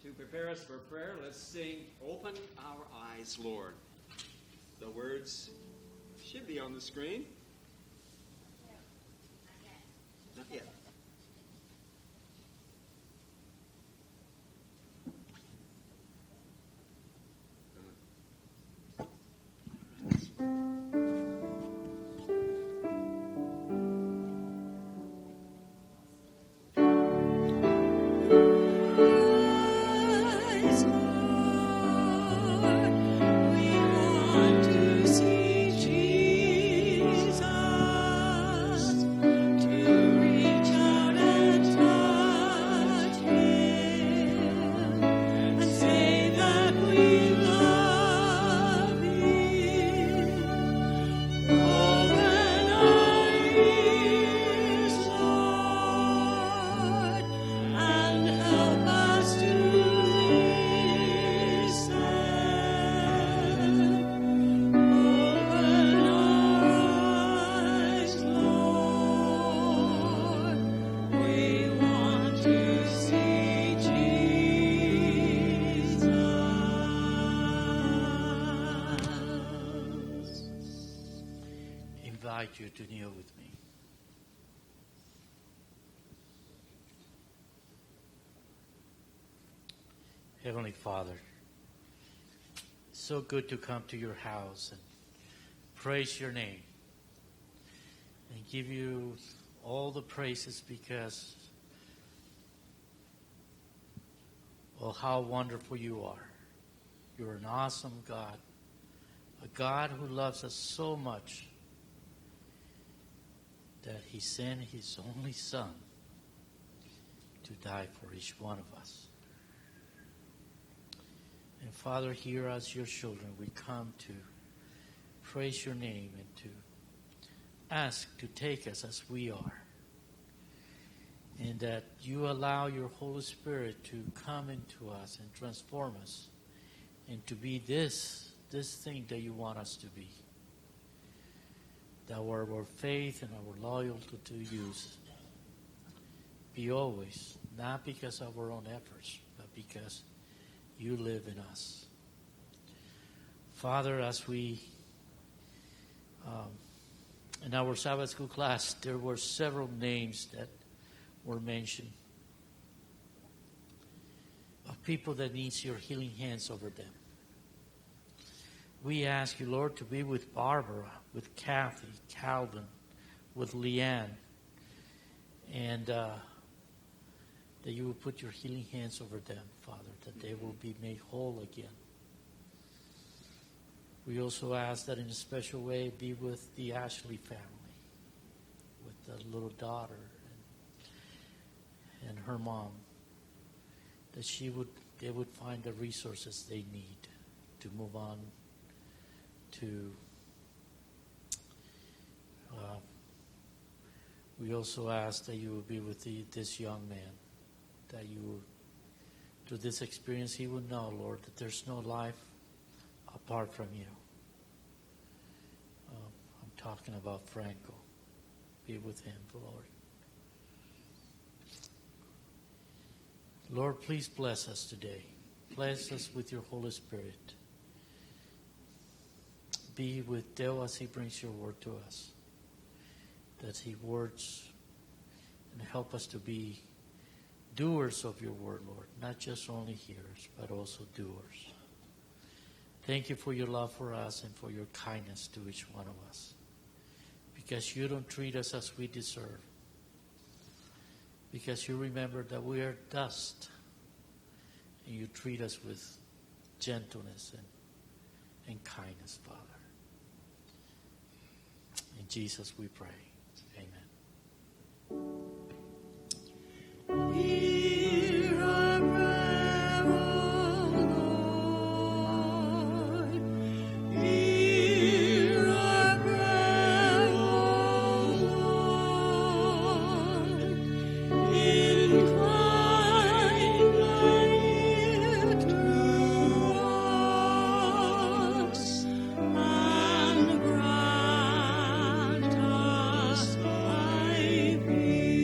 To prepare us for prayer, let's sing Open Our Eyes, Lord. The words should be on the screen. Not yet. You to kneel with me. Heavenly Father, it's so good to come to your house and praise your name and give you all the praises because of how wonderful you are. You're an awesome God, a God who loves us so much that he sent his only Son to die for each one of us. And Father, here as your children, we come to praise your name and to ask to take us as we are. And that you allow your Holy Spirit to come into us and transform us and to be this thing that you want us to be. That our faith and our loyalty to you be always, not because of our own efforts, but because you live in us. Father, as we, in our Sabbath school class, there were several names that were mentioned of people that needs your healing hands over them. We ask you, Lord, to be with Barbara, with Kathy, Calvin, with Leanne, and that you will put your healing hands over them, Father, that they will be made whole again. We also ask that in a special way be with the Ashley family, with the little daughter and her mom, that they would find the resources they need to move on to. We also ask that you will be with this young man, that you will, through this experience, he will know, Lord, that there's no life apart from you. I'm talking about Franco. Be with him, Lord. Lord, please bless us today. Bless us with your Holy Spirit. Be with Dale as he brings your word to us. That he words and help us to be doers of your word, Lord. Not just only hearers, but also doers. Thank you for your love for us and for your kindness to each one of us. Because you don't treat us as we deserve. Because you remember that we are dust. And you treat us with gentleness and kindness, Father. In Jesus we pray. Amen. Hear our prayer, O Lord. Hear our prayer, O Lord. Incline thine ear to us, and grant us thy peace.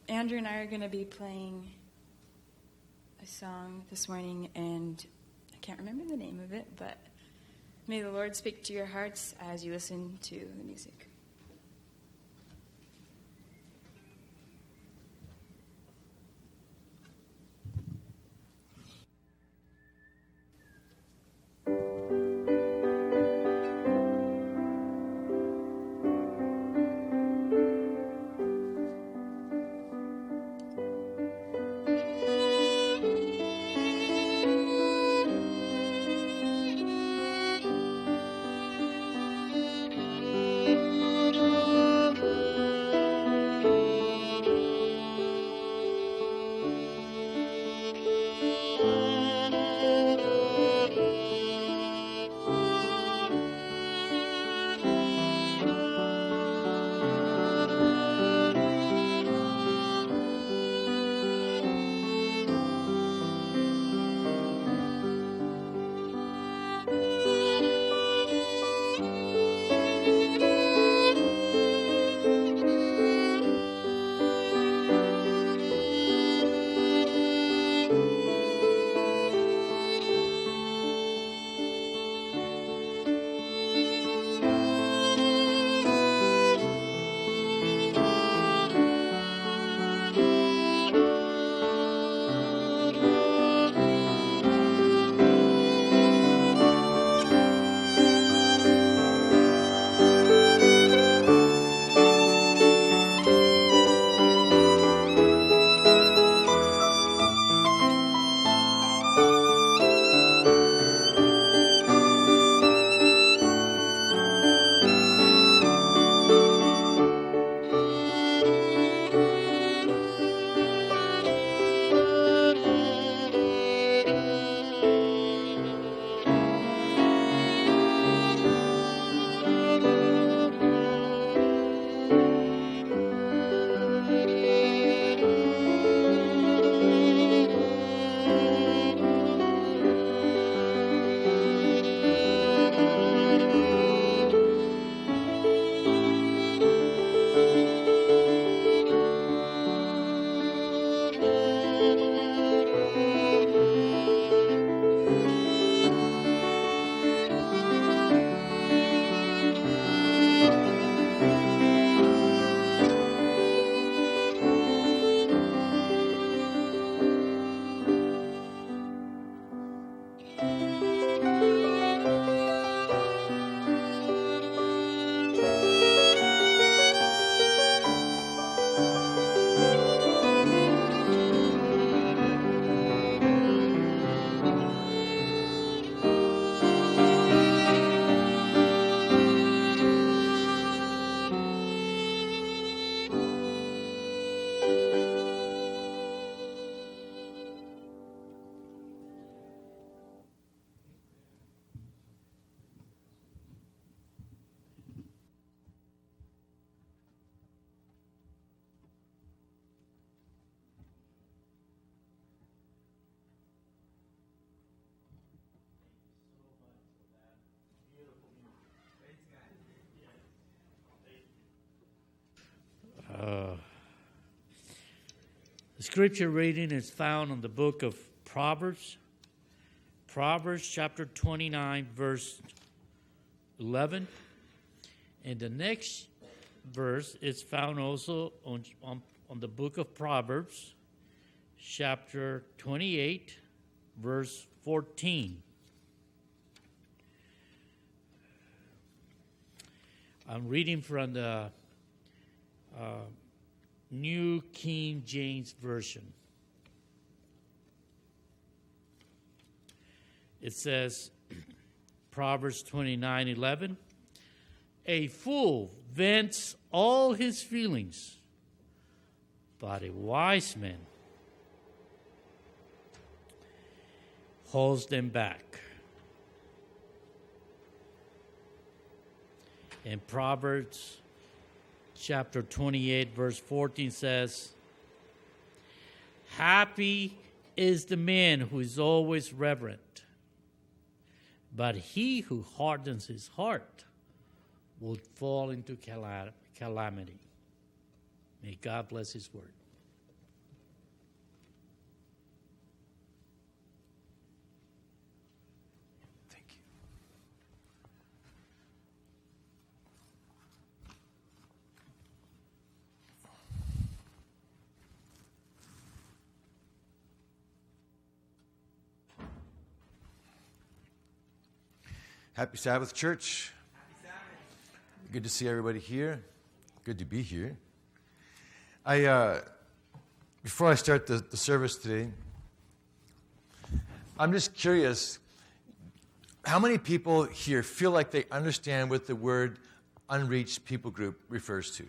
Andrew and I are going to be playing a song this morning, and I can't remember the name of it, but may the Lord speak to your hearts as you listen to the music. The scripture reading is found in the book of Proverbs. Proverbs chapter 29, verse 11. And the next verse is found also on the book of Proverbs, chapter 28, verse 14. I'm reading from the New King James Version. It says, Proverbs 29:11, a fool vents all his feelings, but a wise man holds them back. And Proverbs chapter 28, verse 14 says, happy is the man who is always reverent, but he who hardens his heart will fall into calamity. May God bless his word. Happy Sabbath, church. Happy Sabbath. Good to see everybody here. Good to be here. Before I start the service today, I'm just curious, how many people here feel like they understand what the word Unreached People Group refers to?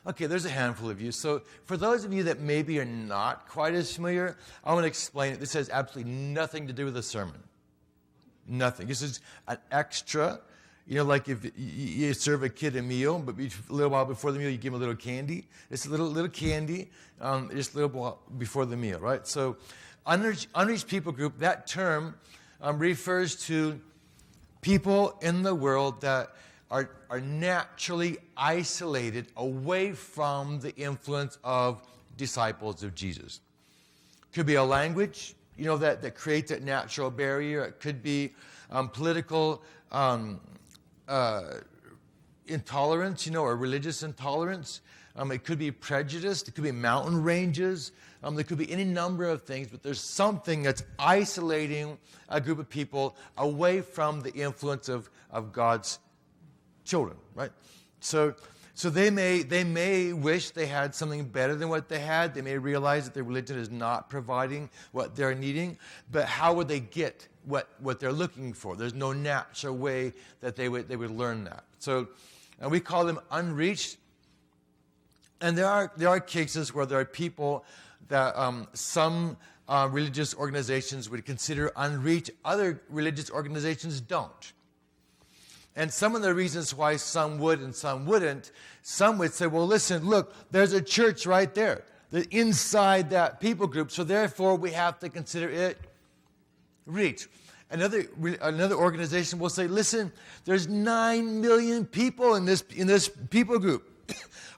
Okay, there's a handful of you. So for those of you that maybe are not quite as familiar, I want to explain it. This has absolutely nothing to do with the sermon. Nothing. This is an extra. You know, like if you serve a kid a meal, but a little while before the meal, you give him a little candy. It's a little candy, just a little while before the meal, right? So Unreached People Group, that term refers to people in the world that are naturally isolated away from the influence of disciples of Jesus. Could be a language, you know, that creates that natural barrier. It could be political intolerance, you know, or religious intolerance. It could be prejudice. It could be mountain ranges. There could be any number of things, but there's something that's isolating a group of people away from the influence of God's children, right? So they may wish they had something better than what they had. They may realize that their religion is not providing what they're needing. But how would they get what they're looking for? There's no natural way that they would learn that. So we call them unreached. And there are cases where there are people that some religious organizations would consider unreached. Other religious organizations don't. And some of the reasons why some would and some wouldn't, some would say, well, listen, look, there's a church right there inside that people group, so therefore we have to consider it reached. Another organization will say, listen, there's 9 million people in this people group.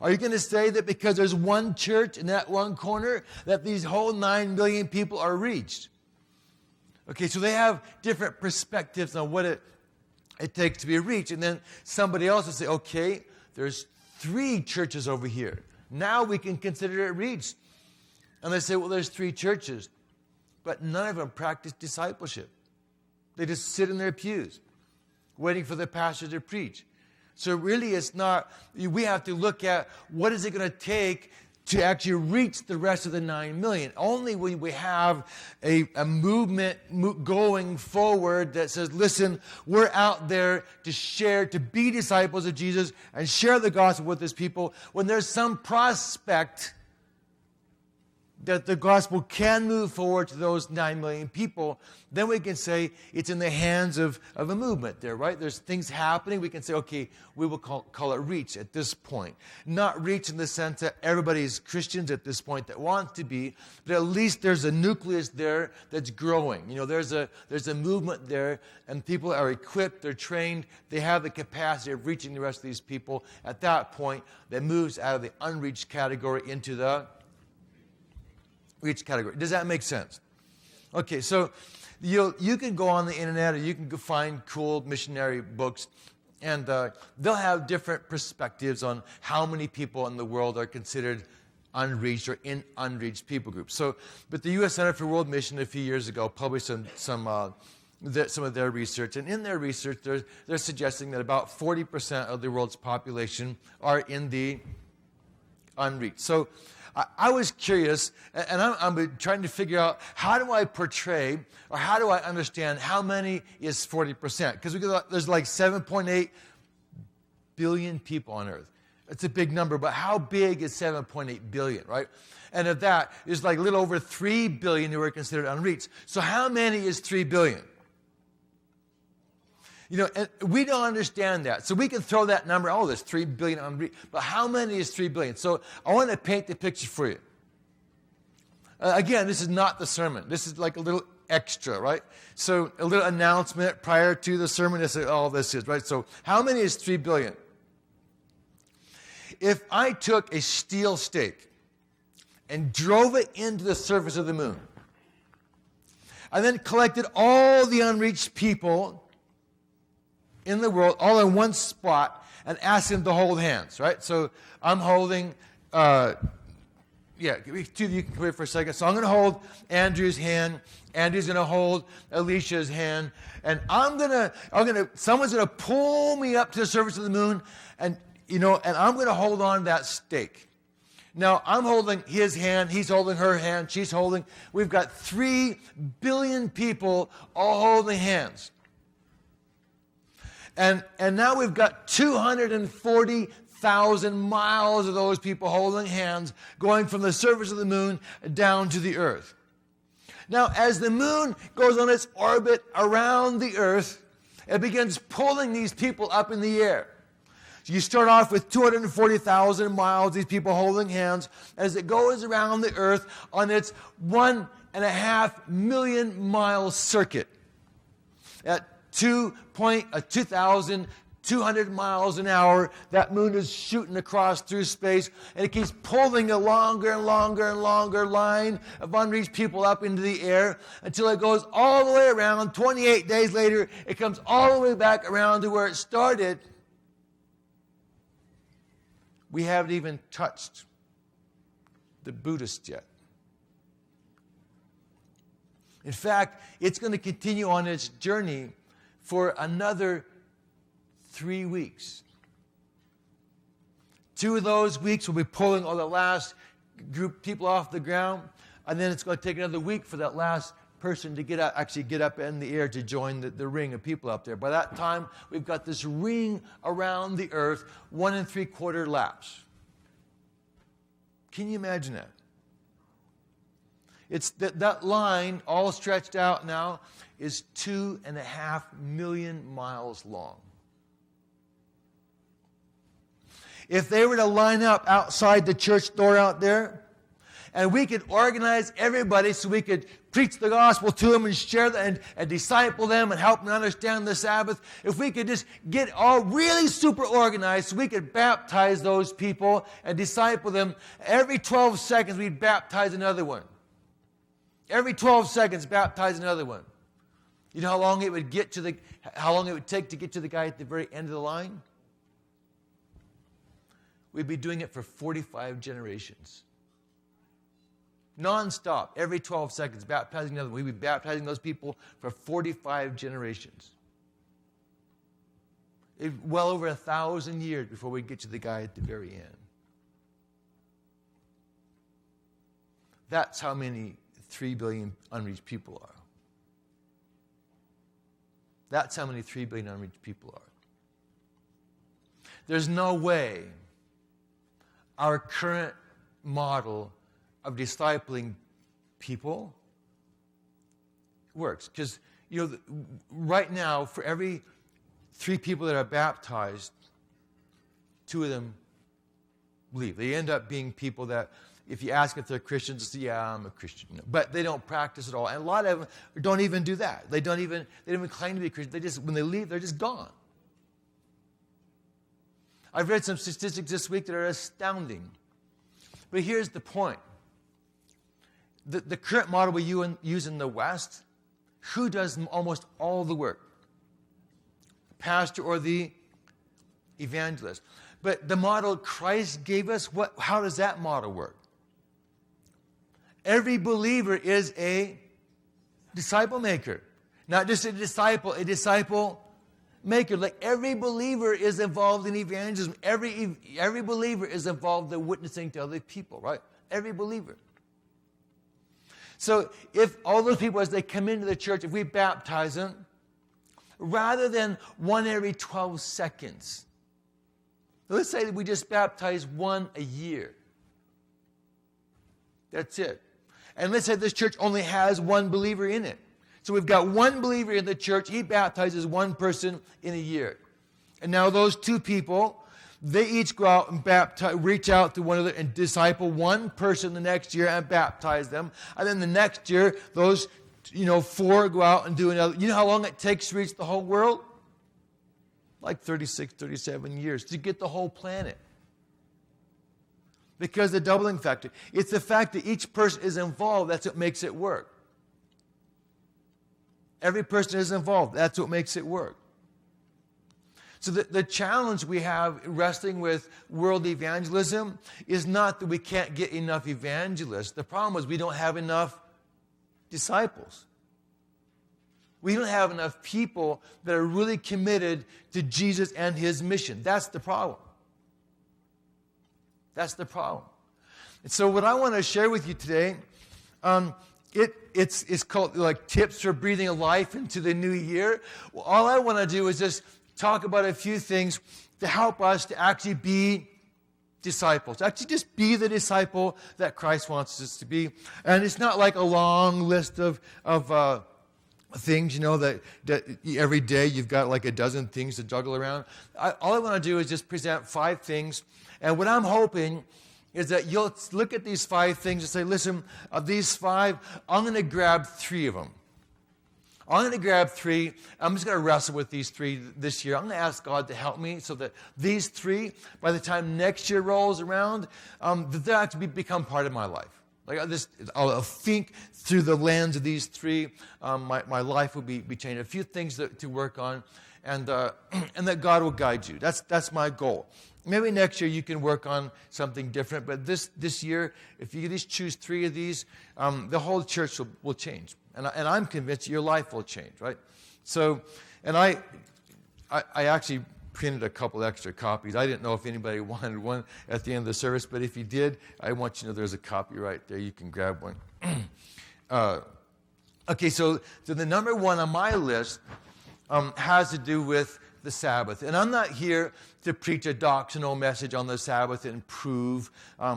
Are you going to say that because there's one church in that one corner that these whole 9 million people are reached? Okay, so they have different perspectives on what it takes to be reached. And then somebody else will say, okay, there's 3 churches over here. Now we can consider it reached. And they say, well, there's 3 churches. But none of them practice discipleship. They just sit in their pews, waiting for the pastor to preach. So really it's not, we have to look at what is it going to take to actually reach the rest of the 9 million. Only when we have a movement going forward that says, listen, we're out there to share, to be disciples of Jesus and share the gospel with his people. When there's some prospect that the gospel can move forward to those 9 million people, then we can say it's in the hands of a movement there, right? There's things happening. We can say, okay, we will call it reach at this point. Not reach in the sense that everybody is Christians at this point that want to be, but at least there's a nucleus there that's growing. You know, there's a movement there, and people are equipped, they're trained, they have the capacity of reaching the rest of these people. At that point, that moves out of the unreached category into the reach category. Does that make sense? Okay, so you can go on the internet or you can go find cool missionary books, and they'll have different perspectives on how many people in the world are considered unreached or in unreached people groups. So, but the U.S. Center for World Mission a few years ago published some of their research, and in their research they're suggesting that about 40% of the world's population are in the unreached. So I was curious, and I'm trying to figure out how do I portray, or how do I understand how many is 40%? Because there's like 7.8 billion people on Earth. It's a big number, but how big is 7.8 billion, right? And of that, there's like a little over 3 billion who are considered unreached. So how many is 3 billion? You know, and we don't understand that. So we can throw that number, oh, there's 3 billion unreached. But how many is 3 billion? So I want to paint the picture for you. Again, this is not the sermon. This is like a little extra, right? So a little announcement prior to the sermon to say, oh, this is, right? So how many is 3 billion? If I took a steel stake and drove it into the surface of the moon, and then collected all the unreached people in the world all in one spot and ask them to hold hands, right? So I'm holding two of you can come here for a second. So I'm going to hold Andrew's hand. Andrew's going to hold Alicia's hand. And someone's going to pull me up to the surface of the moon. And I'm going to hold on to that stake. Now, I'm holding his hand. He's holding her hand. She's holding. We've got 3 billion people all holding hands. And now we've got 240,000 miles of those people holding hands going from the surface of the moon down to the earth. Now, as the moon goes on its orbit around the earth, it begins pulling these people up in the air. So you start off with 240,000 miles, these people holding hands, as it goes around the earth on its 1.5 million mile circuit at 2,200 miles an hour. That moon is shooting across through space, and it keeps pulling a longer and longer and longer line of unreached people up into the air until it goes all the way around. 28 days later, it comes all the way back around to where it started. We haven't even touched the Buddhists yet. In fact, it's going to continue on its journey for another 3 weeks. 2 of those weeks will be pulling all the last group of people off the ground, and then it's going to take another week for that last person to get up in the air to join the ring of people up there. By that time, we've got this ring around the earth, 1 3/4 laps. Can you imagine that? It's that line, all stretched out now, is 2.5 million miles long. If they were to line up outside the church door out there, and we could organize everybody so we could preach the gospel to them and share them and disciple them and help them understand the Sabbath, if we could just get all really super organized so we could baptize those people and disciple them, every 12 seconds we'd baptize another one. Every 12 seconds, baptize another one. You know how long it would take to get to the guy at the very end of the line? We'd be doing it for 45 generations. Non-stop, every 12 seconds, baptizing another one. We'd be baptizing those people for 45 generations. Well over 1,000 years before we get to the guy at the very end. That's how many 3 billion unreached people are. That's how many 3 billion unreached people are. There's no way our current model of discipling people works. Because, right now, for every 3 people that are baptized, 2 of them leave. They end up being people that, if you ask if they're Christians, they say, yeah, I'm a Christian. But they don't practice at all. And a lot of them don't even do that. They don't even claim to be Christian. When they leave, they're just gone. I've read some statistics this week that are astounding. But here's the point. The current model we use in the West, who does almost all the work? The pastor or the evangelist. But the model Christ gave us, how does that model work? Every believer is a disciple maker. Not just a disciple maker. Like every believer is involved in evangelism. Every believer is involved in witnessing to other people, right? Every believer. So if all those people, as they come into the church, if we baptize them, rather than 1 every 12 seconds, let's say that we just baptize 1 a year. That's it. And let's say this church only has 1 believer in it. So we've got 1 believer in the church. He baptizes 1 person in a year. And now those 2 people, they each go out and reach out to one another and disciple 1 person the next year and baptize them. And then the next year, those 4 go out and do another. You know how long it takes to reach the whole world? Like 36, 37 years to get the whole planet. Because the doubling factor. It's the fact that each person is involved. That's what makes it work. Every person is involved. That's what makes it work. So the challenge we have wrestling with world evangelism is not that we can't get enough evangelists. The problem is we don't have enough disciples. We don't have enough people that are really committed to Jesus and his mission. That's the problem. That's the problem. And so what I want to share with you today, it's called like tips for breathing a life into the new year. Well, all I want to do is just talk about a few things to help us to actually be disciples. Actually just be the disciple that Christ wants us to be. And it's not like a long list of things, that every day you've got like a dozen things to juggle around. All I want to do is just present 5 things. And what I'm hoping is that you'll look at these 5 things and say, listen, of these 5, I'm going to grab 3 of them. I'm going to grab 3. I'm just going to wrestle with these 3 this year. I'm going to ask God to help me so that these 3, by the time next year rolls around, that they'll actually become part of my life. Like I'll think through the lens of these 3. My life will be changed. A few things to work on, and that God will guide you. That's my goal. Maybe next year you can work on something different, but this year, if you just choose 3 of these, the whole church will change. And I'm convinced your life will change, right? So, and I actually printed a couple extra copies. I didn't know if anybody wanted one at the end of the service, but if you did, I want you to know there's a copy right there. You can grab one. Okay, so the number 1 on my list has to do with the Sabbath. And I'm not here to preach a doctrinal message on the Sabbath and prove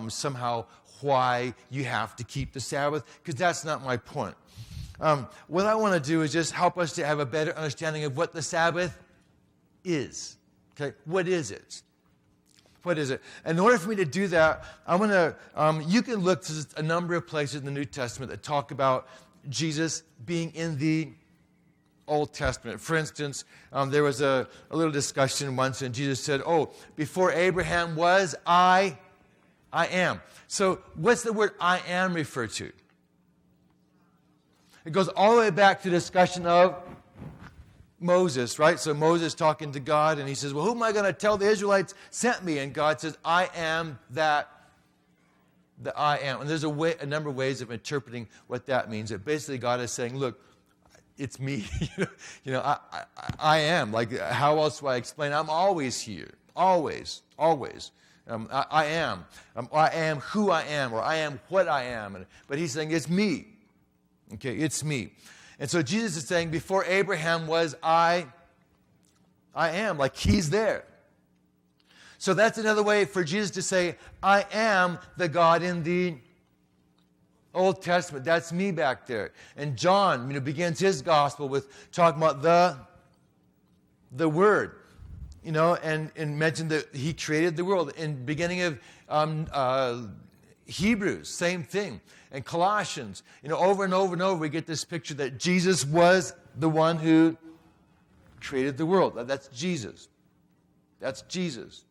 somehow why you have to keep the Sabbath, because that's not my point. What I want to do is just help us to have a better understanding of what the Sabbath is. Okay, what is it? What is it? And in order for me to do that, I'm going to, you can look to a number of places in the New Testament that talk about Jesus being in the Old Testament. For instance, there was a little discussion once, and Jesus said, before Abraham was, I am. So what's the word I am refer to? It goes all the way back to the discussion of Moses, right? So Moses talking to God, and he says, well, who am I going to tell the Israelites sent me? And God says, I am that I am. And there's a number of ways of interpreting what that means. That basically God is saying, look, it's me. I am. Like, how else do I explain? I'm always here. Always. Always. I am. I am who I am, or I am what I am. But he's saying, it's me. Okay, it's me. And so Jesus is saying, before Abraham was, I am. Like, he's there. So that's another way for Jesus to say, I am the God in the Old Testament. That's me back there. And John, begins his gospel with talking about the Word, and mentioned that he created the world. In beginning of Hebrews, same thing. And Colossians, over and over and over, we get this picture that Jesus was the one who created the world. That's Jesus. That's Jesus.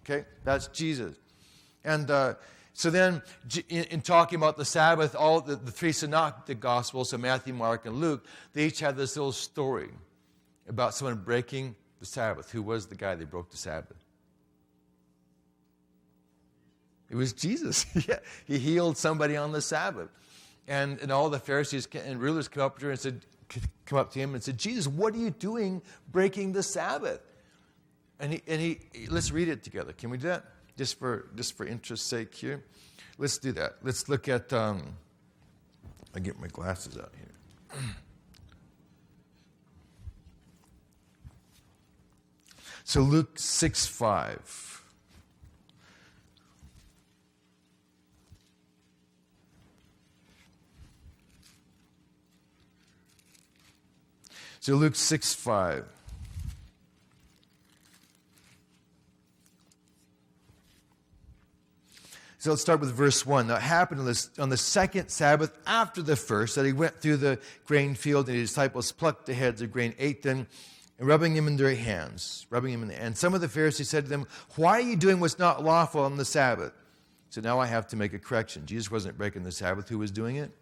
Okay? That's Jesus. And so then, in talking about the Sabbath, all the 3 synoptic Gospels, so Matthew, Mark, and Luke, they each have this little story about someone breaking the Sabbath. Who was the guy that broke the Sabbath? It was Jesus. Yeah, he healed somebody on the Sabbath. And all the Pharisees and rulers come up to him and said, Jesus, what are you doing breaking the Sabbath? And he let's read it together. Can we do that? Just for interest's sake here. Let's do that. Let's look at, I'll get my glasses out here. So Luke 6:5. So Luke 6:5. So let's start with verse 1. Now it happened on the second Sabbath after the first that he went through the grain field, and his disciples plucked the heads of grain, ate them, and rubbing them in their hands. And some of the Pharisees said to them, why are you doing what's not lawful on the Sabbath? So now I have to make a correction. Jesus wasn't breaking the Sabbath. Who was doing it?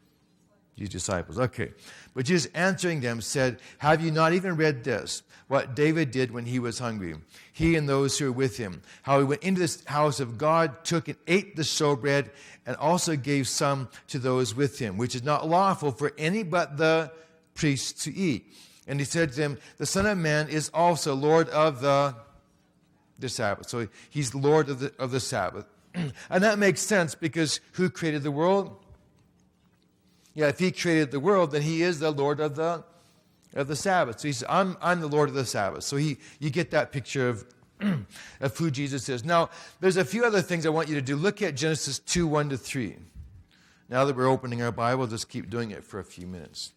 these disciples. Okay. But Jesus answering them said, have you not even read this? What David did when he was hungry, he and those who were with him, how he went into this house of God, took and ate the showbread, and also gave some to those with him, which is not lawful for any but the priests to eat. And he said to them, the Son of Man is also Lord of the Sabbath. So he's Lord of the Sabbath. And that makes sense because who created the world? Yeah, if he created the world, then he is the Lord of the Sabbath. So he says, I'm the Lord of the Sabbath. So you get that picture of who Jesus is. Now, there's a few other things I want you to do. Look at Genesis 2, 1-3. Now that we're opening our Bible, just keep doing it for a few minutes.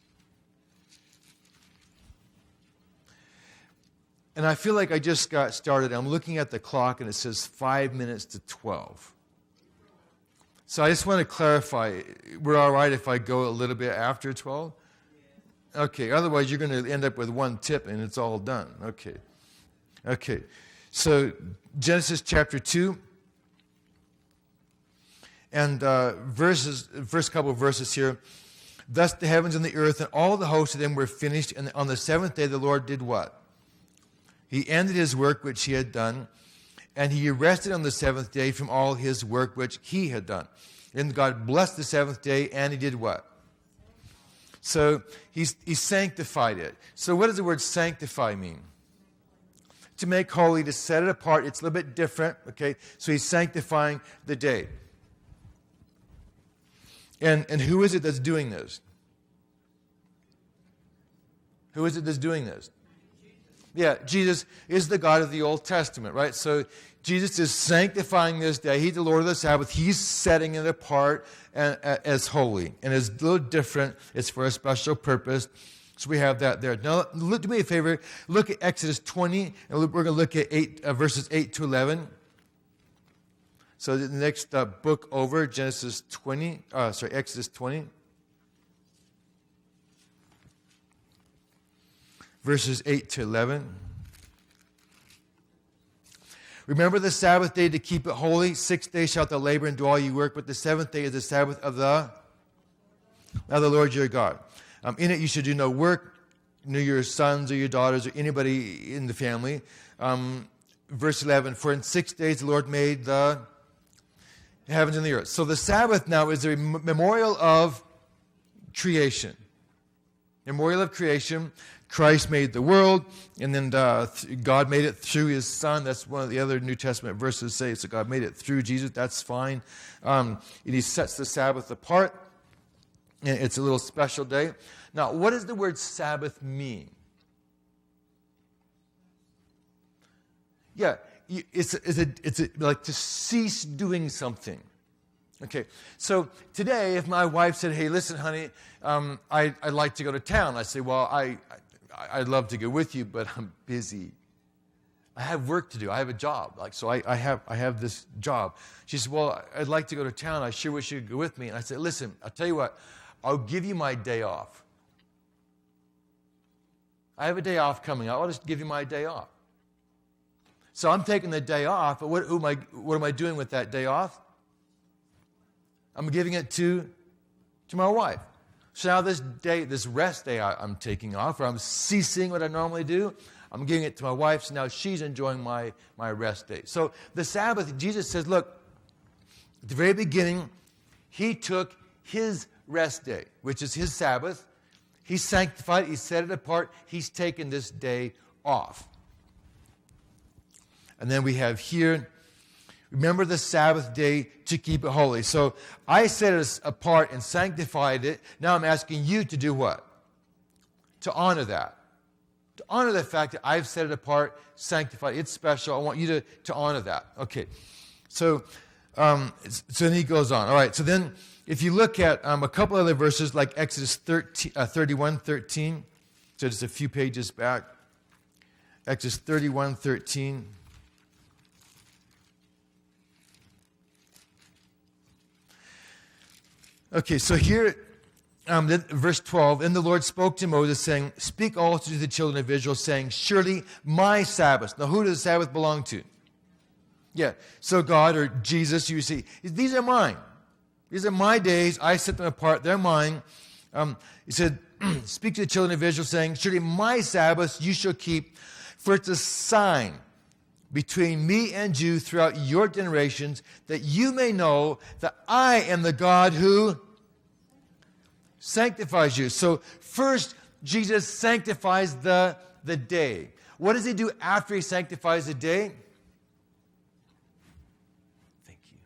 And I feel like I just got started. I'm looking at the clock and it says 5 minutes to 12. So I just want to clarify, we're all right if I go a little bit after 12? Okay, otherwise you're going to end up with one tip and it's all done. Okay. So Genesis chapter 2 and first couple of verses here. Thus the heavens and the earth and all the hosts of them were finished, and on the seventh day the Lord did what? He ended his work which he had done, and he rested on the seventh day from all his work which he had done. And God blessed the seventh day, and he did what? So he sanctified it. So what does the word sanctify mean? To make holy, to set it apart. It's a little bit different, okay? So he's sanctifying the day. And who is it that's doing this? Who is it that's doing this? Yeah, Jesus is the God of the Old Testament, right? So Jesus is sanctifying this day. He's the Lord of the Sabbath. He's setting it apart as holy. And it's a little different. It's for a special purpose. So we have that there. Now, do me a favor. Look at Exodus 20, and we're going to look at verses 8 to 11. So the next book over, Exodus 20. Verses 8 to 11. Remember the Sabbath day to keep it holy. 6 days shalt thou labor and do all your work, but the seventh day is the Sabbath of the Lord your God. In it you should do no work, nor your sons or your daughters or anybody in the family. Verse 11, for in 6 days the Lord made the heavens and the earth. So the Sabbath now is a memorial of creation. Memorial of creation. Christ made the world, and then God made it through his Son. That's one of the other New Testament verses say, so God made it through Jesus. That's fine. And he sets the Sabbath apart, and it's a little special day. Now, what does the word Sabbath mean? Yeah, it's like to cease doing something. Okay, so today, if my wife said, hey, listen, honey, I'd like to go to town. I say, well, I'd love to go with you, but I'm busy. I have work to do. I have a job. So I have this job. She said, well, I'd like to go to town. I sure wish you could go with me. And I said, listen, I'll tell you what, I'll give you my day off. I have a day off coming up. I'll just give you my day off. So I'm taking the day off, but what am I doing with that day off? I'm giving it to my wife. So now this rest day I'm taking off, or I'm ceasing what I normally do, I'm giving it to my wife, so now she's enjoying my rest day. So the Sabbath, Jesus says, look, at the very beginning, he took his rest day, which is his Sabbath. He sanctified it, he set it apart, he's taken this day off. And then we have here, remember the Sabbath day to keep it holy. So I set it apart and sanctified it. Now I'm asking you to do what? To honor that. To honor the fact that I've set it apart, sanctified it. It's special. I want you to honor that. Okay. So then he goes on. All right. So then if you look at a couple other verses like Exodus 31:13. So just a few pages back. Exodus 31:13. Okay, so here, verse 12, and the Lord spoke to Moses, saying, speak also to the children of Israel, saying, surely my Sabbath. Now, who does the Sabbath belong to? Yeah, so God or Jesus, you see, these are mine. These are my days. I set them apart. They're mine. He said, speak to the children of Israel, saying, surely my Sabbaths you shall keep, for it's a sign between me and you throughout your generations, that you may know that I am the God who sanctifies you. So first, Jesus sanctifies the day. What does he do after he sanctifies the day? Thank you.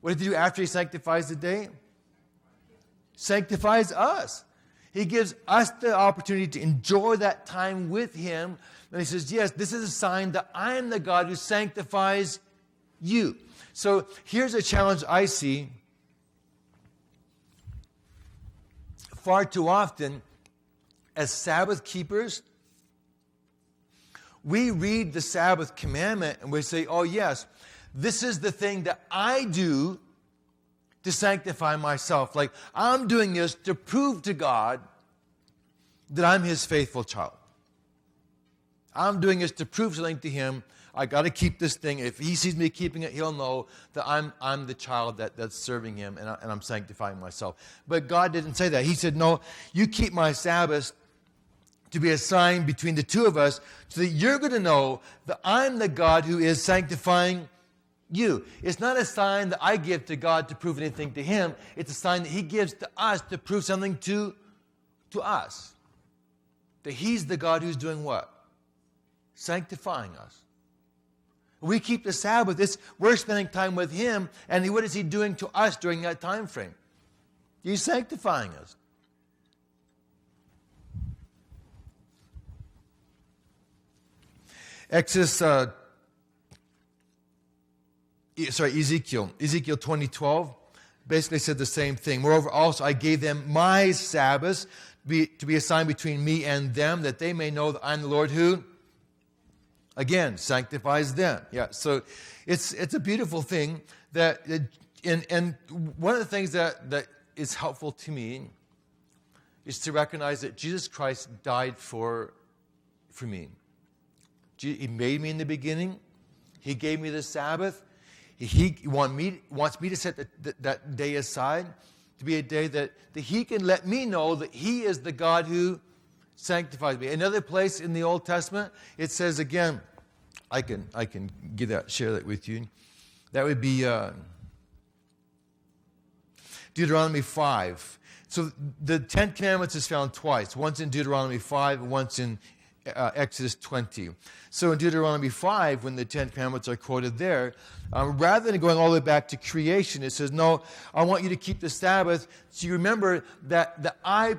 What does he do after he sanctifies the day? Sanctifies us. He gives us the opportunity to enjoy that time with him. And he says, yes, this is a sign that I am the God who sanctifies you. So here's a challenge I see. Far too often, as Sabbath keepers, we read the Sabbath commandment and we say, oh yes, this is the thing that I do to sanctify myself. Like, I'm doing this to prove to God that I'm his faithful child. I'm doing this to prove something to him. I got to keep this thing. If he sees me keeping it, he'll know that I'm the child that's serving him, and I'm sanctifying myself. But God didn't say that. He said, no, you keep my Sabbath to be a sign between the two of us so that you're going to know that I'm the God who is sanctifying you. It's not a sign that I give to God to prove anything to him. It's a sign that he gives to us to prove something to us. That he's the God who's doing what? Sanctifying us. We keep the Sabbath. We're spending time with him, and what is he doing to us during that time frame? He's sanctifying us. Ezekiel 20:12 basically said the same thing. Moreover, also I gave them my Sabbaths to be a sign between me and them, that they may know that I'm the Lord who, again, sanctifies them. Yeah, so it's a beautiful thing that, and one of the things that is helpful to me is to recognize that Jesus Christ died for me. He made me in the beginning. He gave me the Sabbath. He wants me to set that day aside to be a day that he can let me know that he is the God who sanctifies me. Another place in the Old Testament, it says again, I can share that with you. That would be Deuteronomy 5. So the Ten Commandments is found twice. Once in Deuteronomy 5 and once in Exodus 20. So in Deuteronomy 5, when the Ten Commandments are quoted there, rather than going all the way back to creation, it says, no, I want you to keep the Sabbath so you remember that I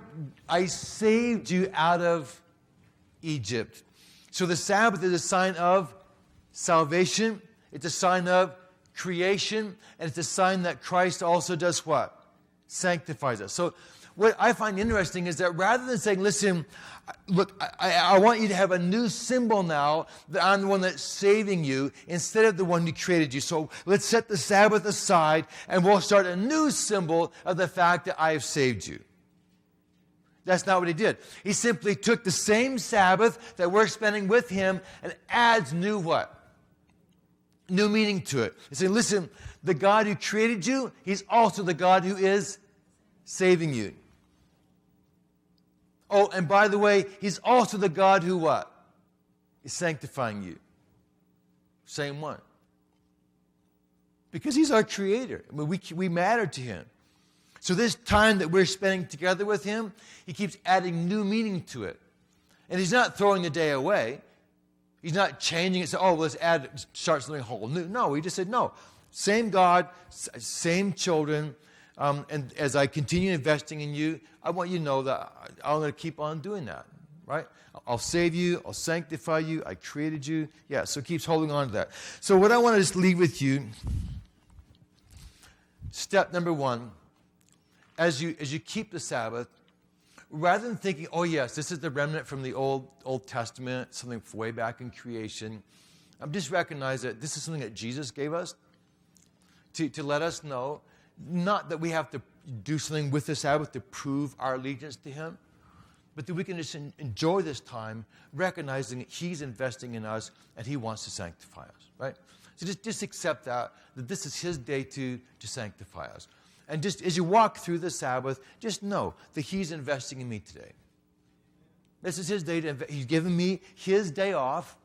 saved you out of Egypt. So the Sabbath is a sign of salvation. It's a sign of creation. And it's a sign that Christ also does what? Sanctifies us. So what I find interesting is that rather than saying, listen, look, I want you to have a new symbol now that I'm the one that's saving you instead of the one who created you. So let's set the Sabbath aside and we'll start a new symbol of the fact that I have saved you. That's not what he did. He simply took the same Sabbath that we're spending with him and adds new what? New meaning to it. He said, listen, the God who created you, he's also the God who is saving you. Oh, and by the way, he's also the God who what? Is sanctifying you. Same one. Because he's our creator. I mean, we matter to him. So this time that we're spending together with him, he keeps adding new meaning to it. And he's not throwing the day away. He's not changing it. So, let's start something whole new. No, he just said, no. Same God, same children. And as I continue investing in you, I want you to know that I'm going to keep on doing that, right? I'll save you. I'll sanctify you. I created you. Yeah, so it keeps holding on to that. So what I want to just leave with you, step number one, as you keep the Sabbath, rather than thinking, oh yes, this is the remnant from the Old Testament, something way back in creation, just recognize that this is something that Jesus gave us to let us know, not that we have to do something with the Sabbath to prove our allegiance to him, but that we can just enjoy this time, recognizing that he's investing in us and he wants to sanctify us, right? So just accept that this is his day to sanctify us. And just as you walk through the Sabbath, just know that He's investing in me today. This is His day. He's given me His day off,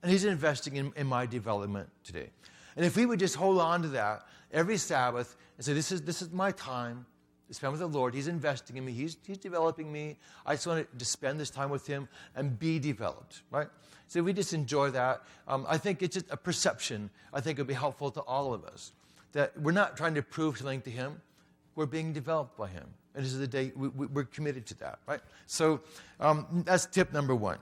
and He's investing in my development today. And if we would just hold on to that every Sabbath and say, this is my time to spend with the Lord. He's investing in me. He's developing me. I just want to spend this time with Him and be developed, right? So if we just enjoy that, I think it's just a perception. I think it would be helpful to all of us that we're not trying to prove something to Him. We're being developed by Him. And this is the day we're committed to that, right? So that's tip number one.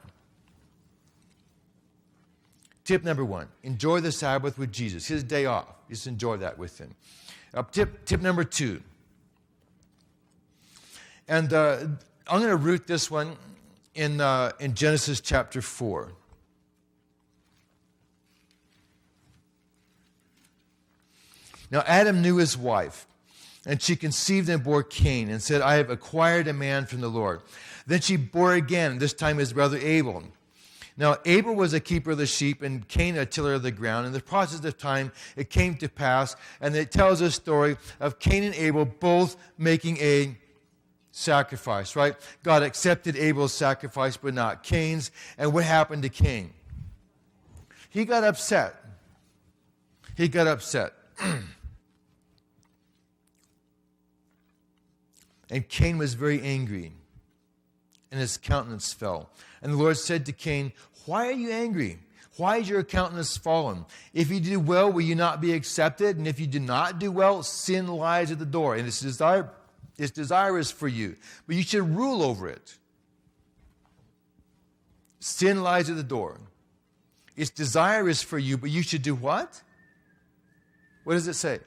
Tip number one, enjoy the Sabbath with Jesus. His day off. Just enjoy that with Him. Tip number two. And I'm going to root this one in Genesis chapter 4. Now Adam knew his wife, and she conceived and bore Cain, and said, I have acquired a man from the Lord. Then she bore again, this time his brother Abel. Now Abel was a keeper of the sheep, and Cain a tiller of the ground. In the process of time, it came to pass, and it tells a story of Cain and Abel both making a sacrifice, right? God accepted Abel's sacrifice, but not Cain's. And what happened to Cain? He got upset. He got upset. And Cain was very angry, and his countenance fell. And the Lord said to Cain, why are you angry? Why is your countenance fallen? If you do well, will you not be accepted? And if you do not do well, sin lies at the door, and its desire is for you, but you should rule over it. Sin lies at the door. Its desire is for you, but you should do what? What does it say?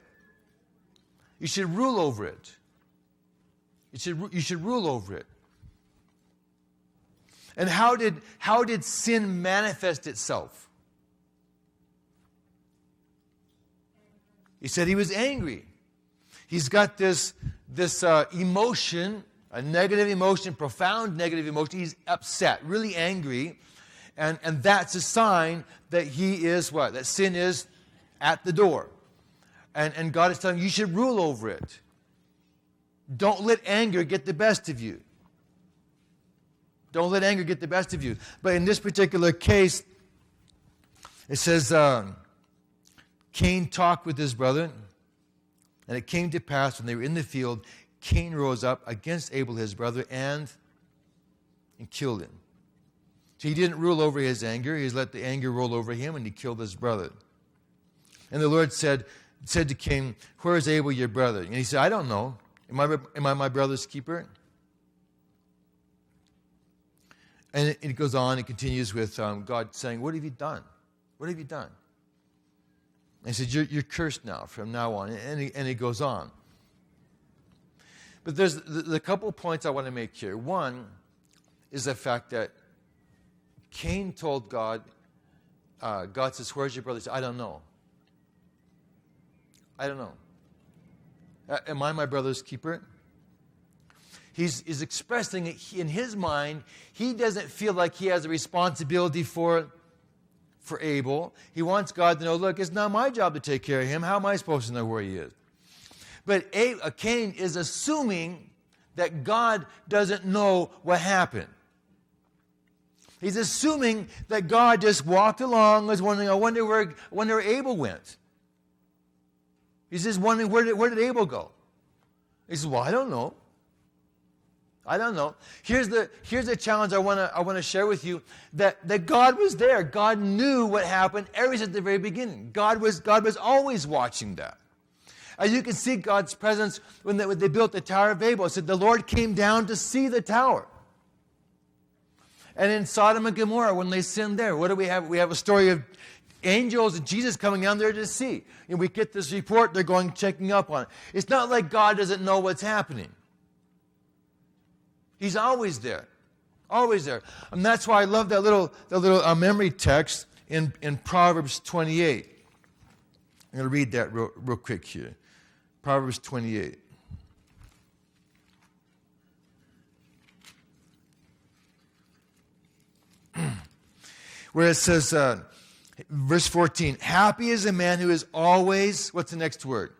You should rule over it. You should rule over it. And how did sin manifest itself? He said he was angry. He's got this emotion, a negative emotion, profound negative emotion. He's upset, really angry. And that's a sign that he is what? That sin is at the door. And God is telling you should rule over it. Don't let anger get the best of you. Don't let anger get the best of you. But in this particular case, it says, Cain talked with his brother, and it came to pass when they were in the field, Cain rose up against Abel his brother and killed him. So he didn't rule over his anger. He let the anger roll over him, and he killed his brother. And the Lord said to Cain, where is Abel your brother? And he said, I don't know. Am I my brother's keeper? And it goes on, it continues with God saying, what have you done? What have you done? And he said, you're cursed now from now on. And he goes on. But there's a couple of points I want to make here. One is the fact that Cain told God, God says, where's your brother? He said, I don't know. I don't know. Am I my brother's keeper? He's expressing it in his mind. He doesn't feel like he has a responsibility for Abel. He wants God to know, look, it's not my job to take care of him. How am I supposed to know where he is? But Cain is assuming that God doesn't know what happened. He's assuming that God just walked along, was wondering, I wonder where Abel went. He's just wondering, where did Abel go? He says, well, I don't know. I don't know. Here's the challenge I want to share with you, that God was there. God knew what happened ever since the very beginning. God was always watching that. As you can see God's presence when they built the Tower of Babel. It said the Lord came down to see the tower. And in Sodom and Gomorrah, when they sinned there, what do we have? We have a story of angels and Jesus coming down there to see. And we get this report, they're going checking up on it. It's not like God doesn't know what's happening. He's always there. Always there. And that's why I love that little memory text in Proverbs 28. I'm going to read that real quick here. Proverbs 28. Where it says, verse 14, happy is a man who is always, what's the next word?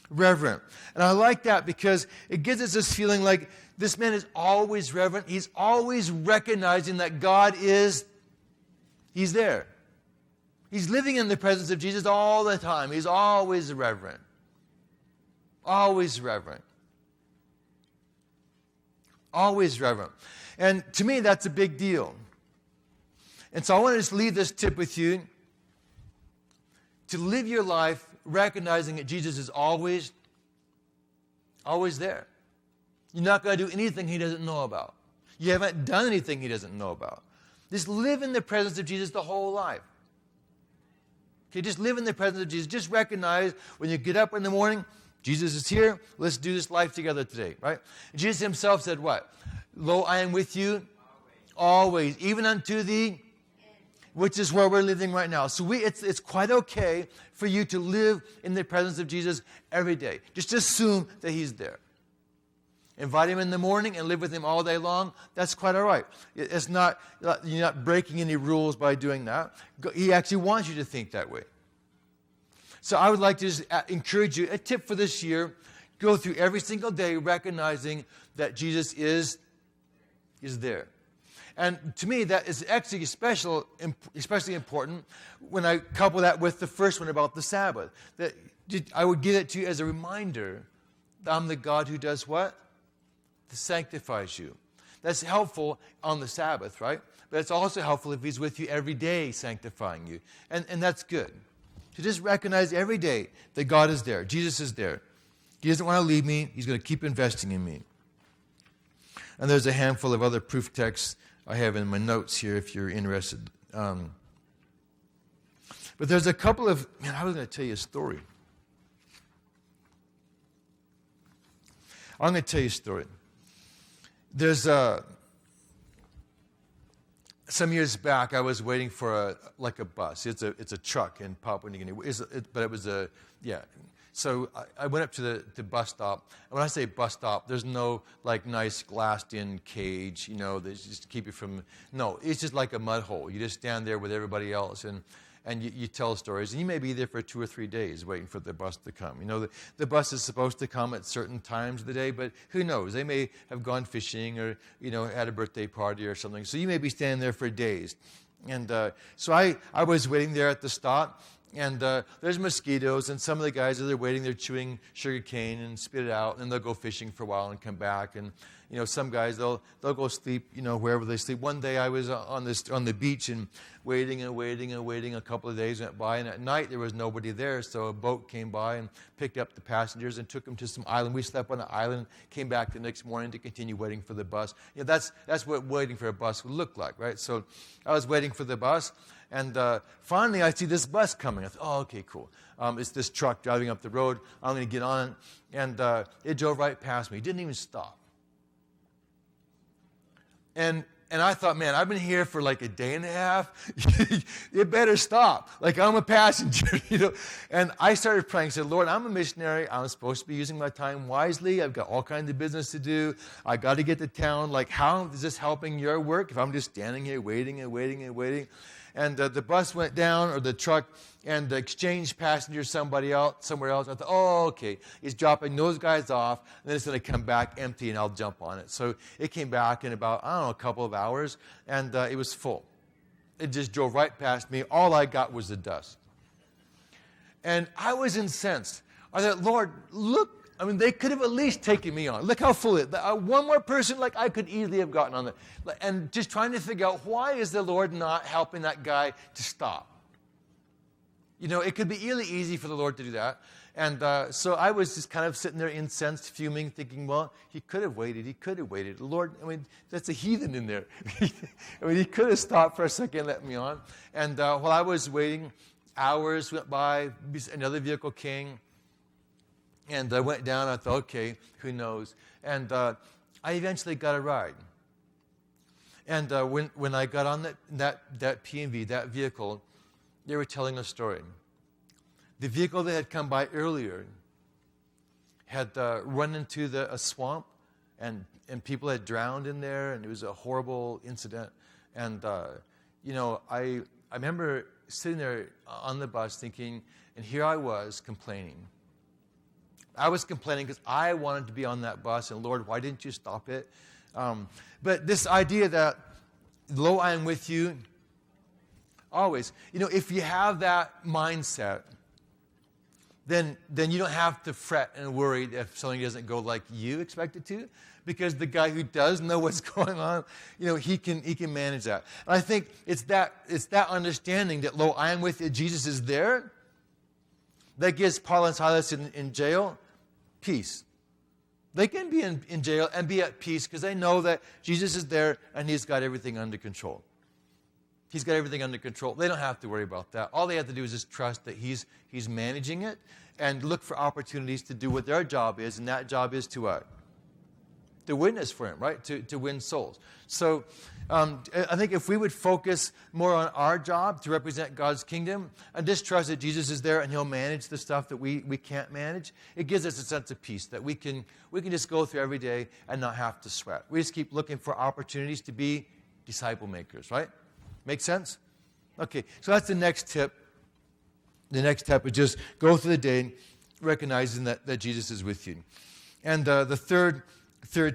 Reverent. And I like that because it gives us this feeling like this man is always reverent. He's always recognizing that God is, he's there. He's living in the presence of Jesus all the time. He's always reverent. Always reverent. Always reverent. And to me, that's a big deal. And so I want to just leave this tip with you. To live your life recognizing that Jesus is always there. You're not going to do anything he doesn't know about. You haven't done anything he doesn't know about. Just live in the presence of Jesus the whole life. Okay, just live in the presence of Jesus. Just recognize when you get up in the morning, Jesus is here. Let's do this life together today, right? And Jesus himself said what? Lo, I am with you always, even unto the, which is where we're living right now. So it's quite okay for you to live in the presence of Jesus every day. Just assume that he's there. Invite him in the morning and live with him all day long. That's quite all right. It's not, you're not breaking any rules by doing that. He actually wants you to think that way. So I would like to just encourage you, a tip for this year, go through every single day recognizing that Jesus is there. And to me, that is actually especially important when I couple that with the first one about the Sabbath. That I would give it to you as a reminder that I'm the God who does what? That sanctifies you. That's helpful on the Sabbath, right? But it's also helpful if he's with you every day sanctifying you. And that's good. To just recognize every day that God is there. Jesus is there. He doesn't want to leave me. He's going to keep investing in me. And there's a handful of other proof texts I have in my notes here if you're interested. But there's a couple of, I was going to tell you a story. I'm going to tell you a story. There's some years back, I was waiting for a bus. It's a truck in Papua New Guinea. But it was So I went up to the bus stop. And when I say bus stop, there's no nice glassed-in cage, that just keep you from. No, it's just like a mud hole. You just stand there with everybody else and you tell stories. And you may be there for 2 or 3 days waiting for the bus to come. The bus is supposed to come at certain times of the day, but who knows? They may have gone fishing or, had a birthday party or something. So you may be standing there for days. And so I was waiting there at the stop. And there's mosquitoes, and some of the guys are there waiting, they're chewing sugar cane and spit it out, and they'll go fishing for a while and come back. And some guys they'll go sleep, wherever they sleep. One day I was on the beach and waiting. A couple of days went by, and at night there was nobody there. So a boat came by and picked up the passengers and took them to some island. We slept on the island, came back the next morning to continue waiting for the bus. That's what waiting for a bus would look like, right? So I was waiting for the bus. And finally, I see this bus coming. I thought, oh, okay, cool. It's this truck driving up the road. I'm going to get on it. And it drove right past me. It didn't even stop. And I thought, man, I've been here for a day and a half. It better stop. I'm a passenger, And I started praying. I said, Lord, I'm a missionary. I'm supposed to be using my time wisely. I've got all kinds of business to do. I got to get to town. How is this helping your work if I'm just standing here waiting? And the bus went down, or the truck, and exchanged passengers somewhere else. I thought, oh, okay. It's dropping those guys off, and then it's going to come back empty, and I'll jump on it. So it came back in about, a couple of hours, and it was full. It just drove right past me. All I got was the dust. And I was incensed. I thought, Lord, look. They could have at least taken me on. Look how full it is. One more person, I could easily have gotten on it. And just trying to figure out, why is the Lord not helping that guy to stop? It could be really easy for the Lord to do that. And so I was just kind of sitting there incensed, fuming, thinking, well, he could have waited. The Lord, that's a heathen in there. He could have stopped for a second and let me on. And while I was waiting, hours went by, another vehicle came. And I went down, I thought, okay, who knows? And I eventually got a ride. And when I got on that P&V, that vehicle, they were telling a story. The vehicle that had come by earlier had run into a swamp, and people had drowned in there, and it was a horrible incident. And, I remember sitting there on the bus thinking, and here I was complaining. I was complaining because I wanted to be on that bus, and Lord, why didn't you stop it? But this idea that, lo, I am with you always. If you have that mindset, then you don't have to fret and worry if something doesn't go like you expect it to, because the guy who does know what's going on, he can manage that. And I think it's that understanding that, lo, I am with you, Jesus is there, that gives Paul and Silas in jail peace. They can be in jail and be at peace because they know that Jesus is there and he's got everything under control. He's got everything under control. They don't have to worry about that. All they have to do is just trust that he's managing it and look for opportunities to do what their job is, and that job is to witness for him, right? To win souls. So I think if we would focus more on our job to represent God's kingdom and just trust that Jesus is there and he'll manage the stuff that we can't manage, it gives us a sense of peace that we can just go through every day and not have to sweat. We just keep looking for opportunities to be disciple makers, right? Make sense? Okay, so that's the next tip. The next step is just go through the day recognizing that Jesus is with you. And the third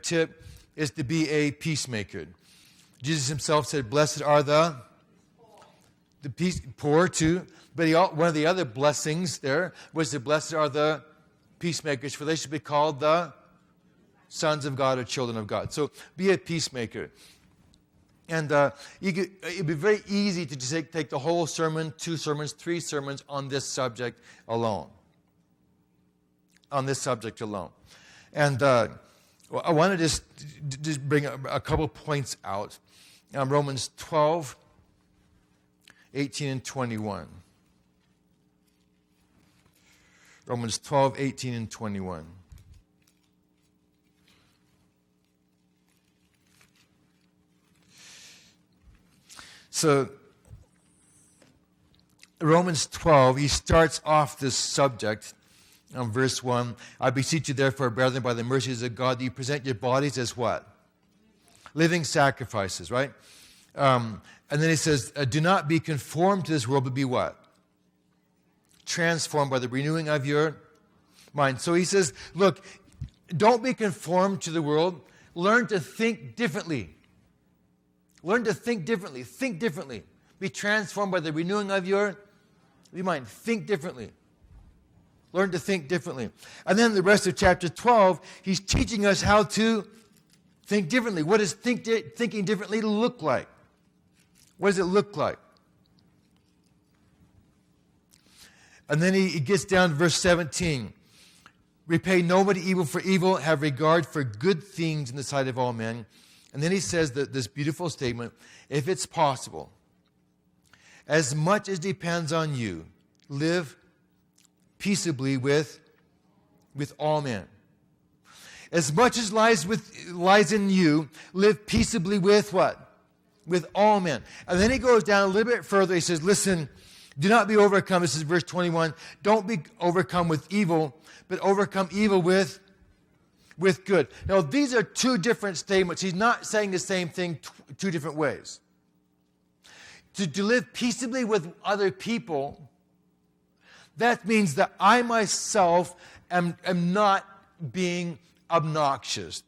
tip is to be a peacemaker. Jesus himself said, blessed are the poor too. But one of the other blessings there was that blessed are the peacemakers, for they should be called the sons of God or children of God. So be a peacemaker. And it'd be very easy to just take the whole sermon, 2 sermons, 3 sermons on this subject alone. On this subject alone. And I want to just bring a couple points out. Romans 12, 18 and 21. Romans 12, 18 and 21. So, Romans 12, he starts off this subject verse 1. I beseech you therefore, brethren, by the mercies of God, that you present your bodies as what? Living sacrifices, right? And then he says, do not be conformed to this world, but be what? Transformed by the renewing of your mind. So he says, look, don't be conformed to the world. Learn to think differently. Learn to think differently. Think differently. Be transformed by the renewing of your mind. Think differently. Learn to think differently. And then the rest of chapter 12, he's teaching us how to think differently. What does thinking differently look like? What does it look like? And then he gets down to verse 17. Repay nobody evil for evil. Have regard for good things in the sight of all men. And then he says this beautiful statement, if it's possible, as much as depends on you, live peaceably with all men. As much as lies in you, live peaceably with what? With all men. And then he goes down a little bit further. He says, listen, do not be overcome. This is verse 21. Don't be overcome with evil, but overcome evil with good. Now, these are 2 different statements. He's not saying the same thing 2 different ways. To live peaceably with other people, that means that I myself am not being obnoxious.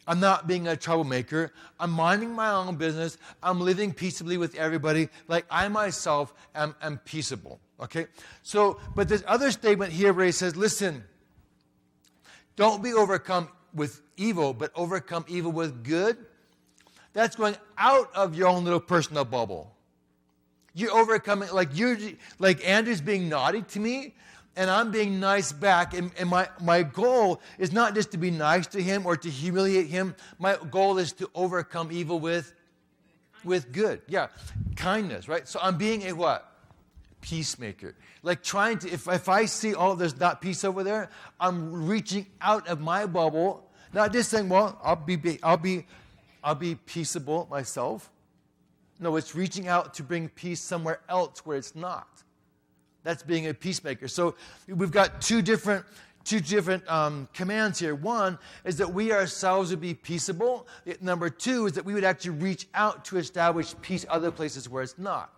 I'm not being a troublemaker. I'm minding my own business. I'm living peaceably with everybody. Like I myself am peaceable. Okay? So, but this other statement here where he says, listen, don't be overcome with evil, but overcome evil with good. That's going out of your own little personal bubble. You're overcoming, like Andrew's being naughty to me, and I'm being nice back. And my goal is not just to be nice to him or to humiliate him. My goal is to overcome evil with good. Yeah, kindness, right? So I'm being a what? Peacemaker. Like trying to, if I see, there's not peace over there, I'm reaching out of my bubble, not just saying, well, I'll be peaceable myself. No, it's reaching out to bring peace somewhere else where it's not. That's being a peacemaker. So we've got two different commands here. One is that we ourselves would be peaceable. Number 2 is that we would actually reach out to establish peace other places where it's not.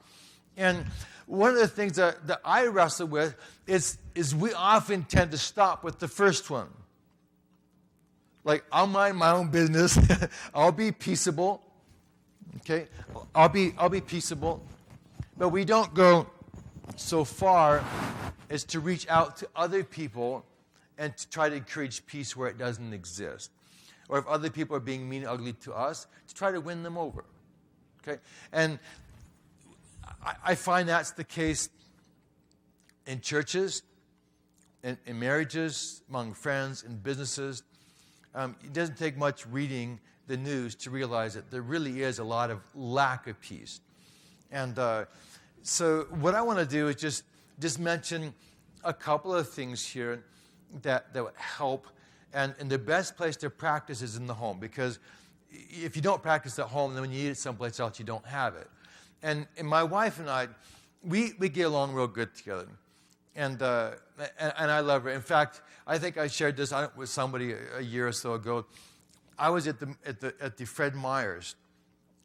And one of the things that I wrestle with is we often tend to stop with the first one. Like, I'll mind my own business. I'll be peaceable. Okay? I'll be peaceable. But we don't go so far as to reach out to other people and to try to encourage peace where it doesn't exist. Or if other people are being mean and ugly to us, to try to win them over. Okay? And I find that's the case in churches, in marriages, among friends, in businesses. It doesn't take much reading the news to realize that there really is a lot of lack of peace. And so what I want to do is just mention a couple of things here that would help. And the best place to practice is in the home, because if you don't practice at home, then when you need it someplace else, you don't have it. And my wife and I, we get along real good together. And I love her. In fact, I think I shared this with somebody a year or so ago. I was at the Fred Meyer's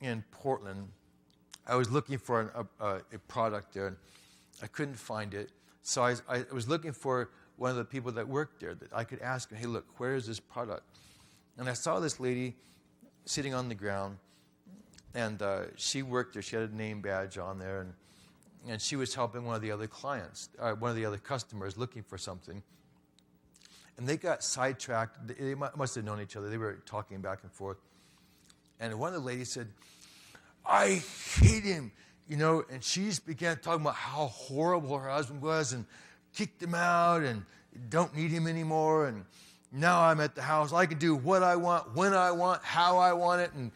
in Portland. I was looking for a product there. I couldn't find it. So I was looking for one of the people that worked there that I could ask her, hey, look, where is this product? And I saw this lady sitting on the ground, and she worked there. She had a name badge on there, and she was helping one of the other clients, one of the other customers looking for something. And they got sidetracked. They must have known each other. They were talking back and forth. And one of the ladies said, I hate him, and she began talking about how horrible her husband was and kicked him out and don't need him anymore. And now I'm at the house. I can do what I want, when I want, how I want it. And,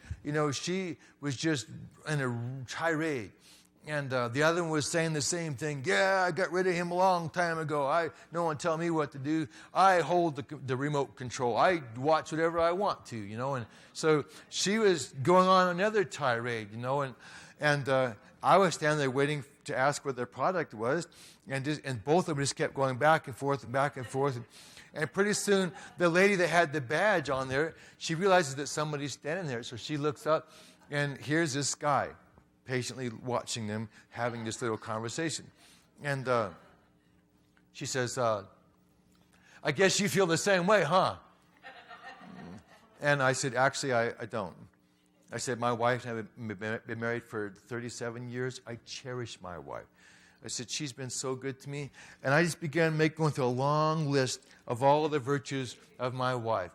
she was just in a tirade. And the other one was saying the same thing. Yeah, I got rid of him a long time ago. No one tell me what to do. I hold the remote control. I watch whatever I want to, And so she was going on another tirade, And I was standing there waiting to ask what their product was. And both of them just kept going back and forth and back and forth. And pretty soon, the lady that had the badge on there, she realizes that somebody's standing there. So she looks up, and here's this guy patiently watching them having this little conversation. And she says, I guess you feel the same way, huh? And I said, actually, I don't. I said, my wife and I have been married for 37 years. I cherish my wife. I said, she's been so good to me. And I just began going through a long list of all of the virtues of my wife.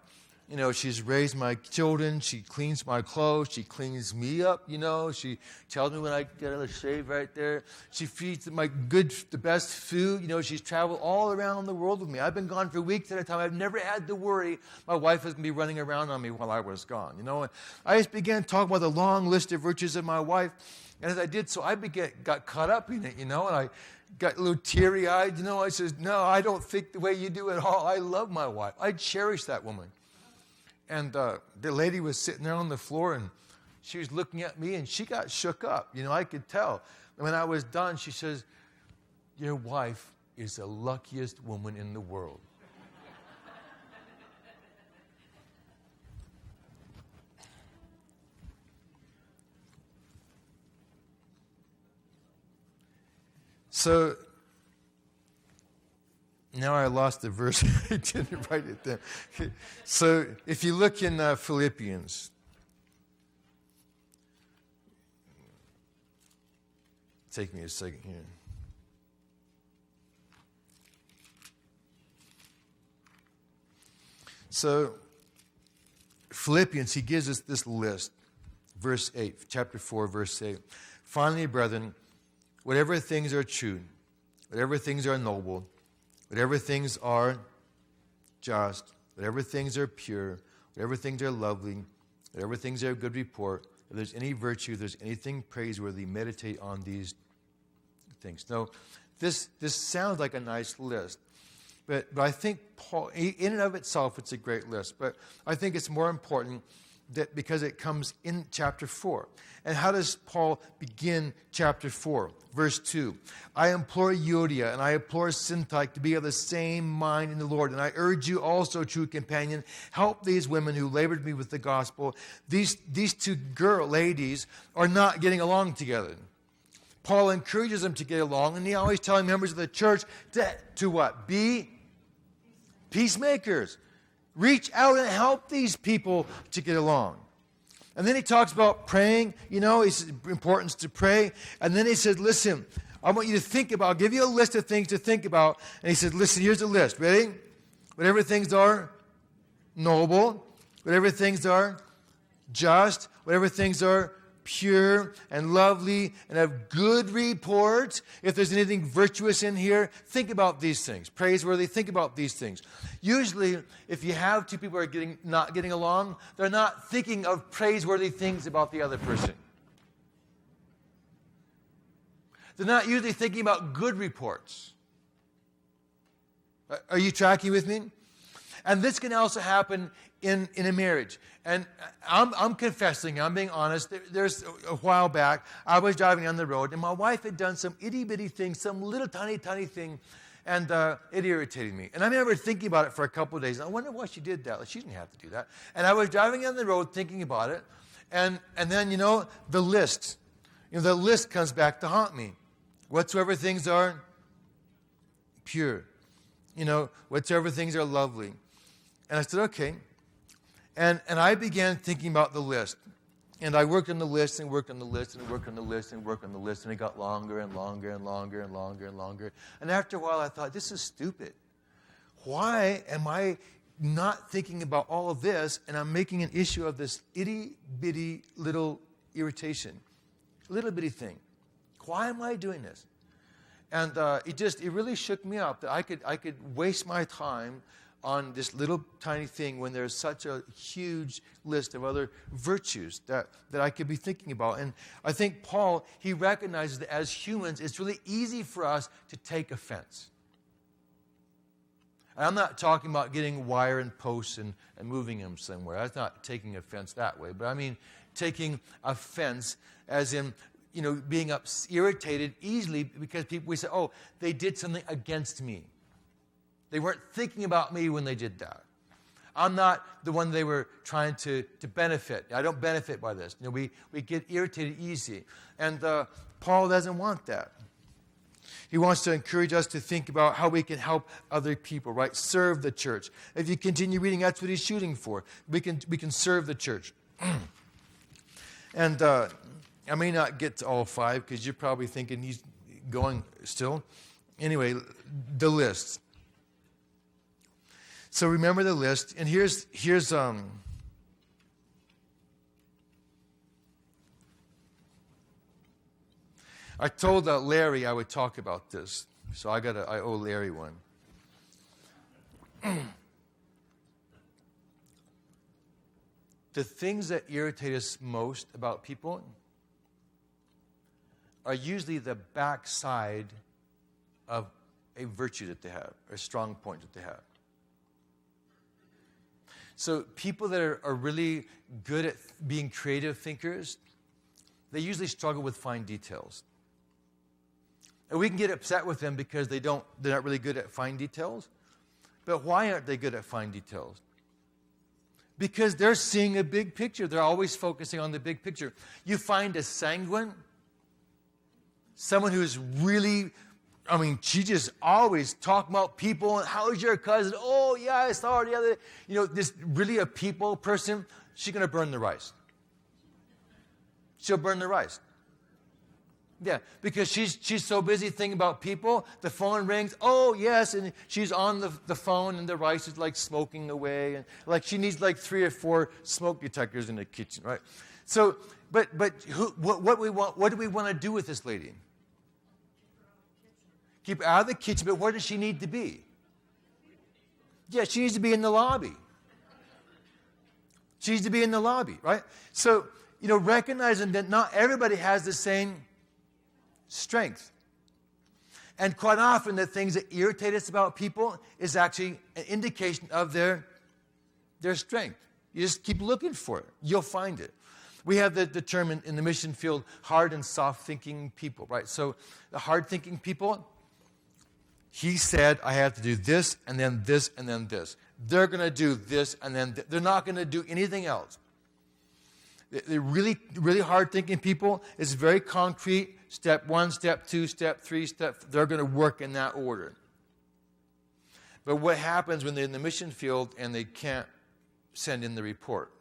She's raised my children. She cleans my clothes. She cleans me up, She tells me when I get a shave right there. She feeds the best food. She's traveled all around the world with me. I've been gone for weeks at a time. I've never had to worry my wife was going to be running around on me while I was gone, And I just began talking about the long list of virtues of my wife. And as I did so, I got caught up in it, and I got a little teary-eyed, I said, no, I don't think the way you do at all. I love my wife. I cherish that woman. And the lady was sitting there on the floor, and she was looking at me, and she got shook up. I could tell. And when I was done, she says, your wife is the luckiest woman in the world. So now I lost the verse. I didn't write it down. So if you look in Philippians, take me a second here. So Philippians, he gives us this list. Verse 8, chapter 4, verse 8. Finally, brethren, whatever things are true, whatever things are noble, whatever things are just, whatever things are pure, whatever things are lovely, whatever things are of good report, if there's any virtue, if there's anything praiseworthy, meditate on these things. Now, this sounds like a nice list, but I think Paul, in and of itself, it's a great list. But I think it's more important that because it comes in chapter 4. And how does Paul begin chapter 4? Verse 2. I implore Euodia and I implore Syntyche to be of the same mind in the Lord. And I urge you also, true companion, help these women who labored me with the gospel. These two ladies are not getting along together. Paul encourages them to get along, and he always telling members of the church to what? Be peacemakers. Reach out and help these people to get along. And then he talks about praying, he says importance to pray. And then he says, listen, I want you to think about, I'll give you a list of things to think about. And he says, listen, here's the list. Ready? Whatever things are noble, whatever things are just, whatever things are pure and lovely and have good report. If there's anything virtuous in here, think about these things. Praiseworthy, think about these things. Usually, if you have two people who are not getting along, they're not thinking of praiseworthy things about the other person. They're not usually thinking about good reports. Are you tracking with me? And this can also happen in a marriage. And I'm confessing, I'm being honest. There's a while back, I was driving on the road, and my wife had done some itty-bitty thing, some little tiny thing, and it irritated me. And I remember thinking about it for a couple of days. And I wonder why she did that. Like, she didn't have to do that. And I was driving on the road thinking about it, and then, the list. The list comes back to haunt me. Whatsoever things are pure. Whatsoever things are lovely. And I said, okay. And I began thinking about the list. And I worked on the list and worked on the list and worked on the list and worked on the list. And it got longer and longer and longer and longer and longer. And after a while, I thought, this is stupid. Why am I not thinking about all of this and I'm making an issue of this itty-bitty little irritation? Little bitty thing. Why am I doing this? And it really shook me up that I could waste my time on this little tiny thing when there's such a huge list of other virtues that I could be thinking about. And I think Paul, he recognizes that as humans, it's really easy for us to take offense. And I'm not talking about getting wire and posts and moving them somewhere. That's not taking offense that way. But I mean taking offense as in, being irritated easily because we say, oh, they did something against me. They weren't thinking about me when they did that. I'm not the one they were trying to benefit. I don't benefit by this. We get irritated easy. And Paul doesn't want that. He wants to encourage us to think about how we can help other people, right? Serve the church. If you continue reading, that's what he's shooting for. We can serve the church. And I may not get to all 5 because you're probably thinking he's going still. Anyway, the list. So remember the list, and here's I told Larry I would talk about this, so I owe Larry one. The things that irritate us most about people are usually the backside of a virtue that they have, or a strong point that they have. So people that are really good at being creative thinkers, they usually struggle with fine details. And we can get upset with them because they're not really good at fine details. But why aren't they good at fine details? Because they're seeing a big picture. They're always focusing on the big picture. You find a sanguine, someone who's really, she just always talking about people. And how's your cousin? Oh, yeah, I saw her the other day. This really a people person, she's going to burn the rice. She'll burn the rice. Yeah, because she's so busy thinking about people. The phone rings. Oh, yes, and she's on the phone, and the rice is like smoking away. And like she needs like 3 or 4 smoke detectors in the kitchen, right? So, but what do we want to do with this lady? Keep her out of the kitchen, but where does she need to be? Yeah, she needs to be in the lobby. She needs to be in the lobby, right? So, recognizing that not everybody has the same strength. And quite often the things that irritate us about people is actually an indication of their strength. You just keep looking for it. You'll find it. We have the term in the mission field, hard and soft thinking people, right? So the hard thinking people, he said, I have to do this and then this and then this. They're going to do this and then they're not going to do anything else. The really, really hard thinking people is very concrete. step 1, step 2, step 3, they're going to work in that order. But what happens when they're in the mission field and they can't send in the report?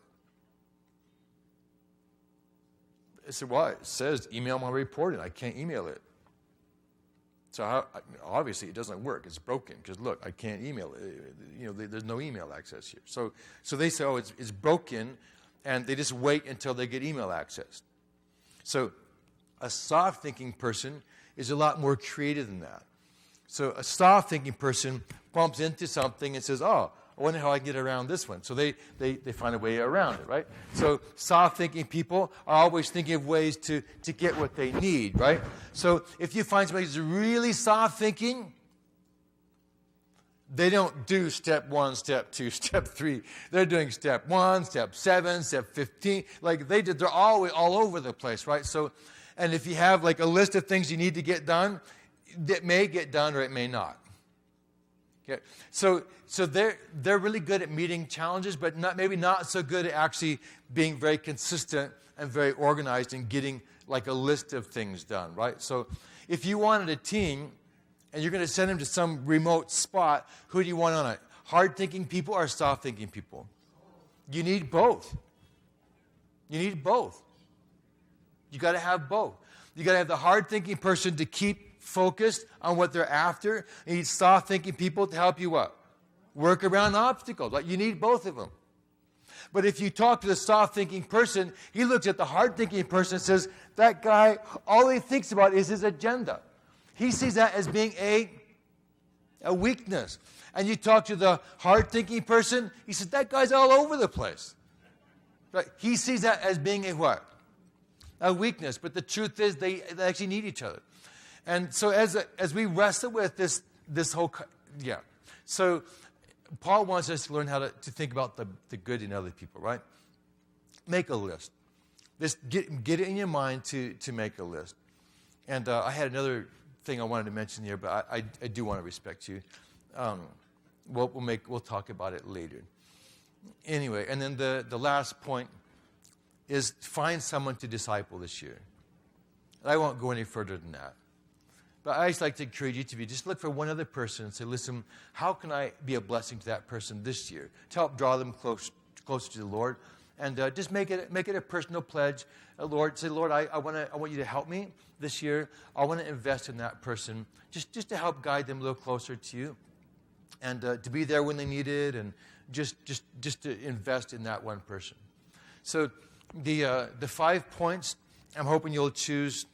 I said, well, it says email my report, and I can't email it. So obviously it doesn't work. It's broken because, look, I can't email it. There's no email access here. So they say, oh, it's broken, and they just wait until they get email access. So a soft-thinking person is a lot more creative than that. So a soft-thinking person bumps into something and says, oh, I wonder how I can get around this one. So they find a way around it, right? So soft-thinking people are always thinking of ways to get what they need, right? So if you find somebody who's really soft-thinking, they don't do step 1, step 2, step 3. They're doing step 1, step 7, step 15. They're always all over the place, right? So, and if you have like a list of things you need to get done, it may get done or it may not. Okay. So they're really good at meeting challenges, but maybe not so good at actually being very consistent and very organized and getting like a list of things done, right? So if you wanted a team and you're going to send them to some remote spot, who do you want on it? Hard-thinking people or soft-thinking people? You need both. You need both. You got to have both. You got to have the hard-thinking person to keep focused on what they're after. You need soft-thinking people to help you what? Work around obstacles. Like, you need both of them. But if you talk to the soft-thinking person, he looks at the hard-thinking person and says, that guy, all he thinks about is his agenda. He sees that as being a weakness. And you talk to the hard-thinking person, he says, that guy's all over the place. Right? He sees that as being a what? A weakness. But the truth is they actually need each other. And so as we wrestle with this whole, So Paul wants us to learn how to think about the good in other people, right? Make a list. Just get it in your mind to make a list. And I had another thing I wanted to mention here, but I do want to respect you. We'll talk about it later. Anyway, and then the last point is find someone to disciple this year. I won't go any further than that. But I just like to encourage you to just look for one other person and say, listen, how can I be a blessing to that person this year to help draw them closer to the Lord? And just make it a personal pledge. Lord, say, Lord, I want you to help me this year. I want to invest in that person just to help guide them a little closer to you, and to be there when they need it, and just to invest in that one person. So the 5 points, I'm hoping you'll choose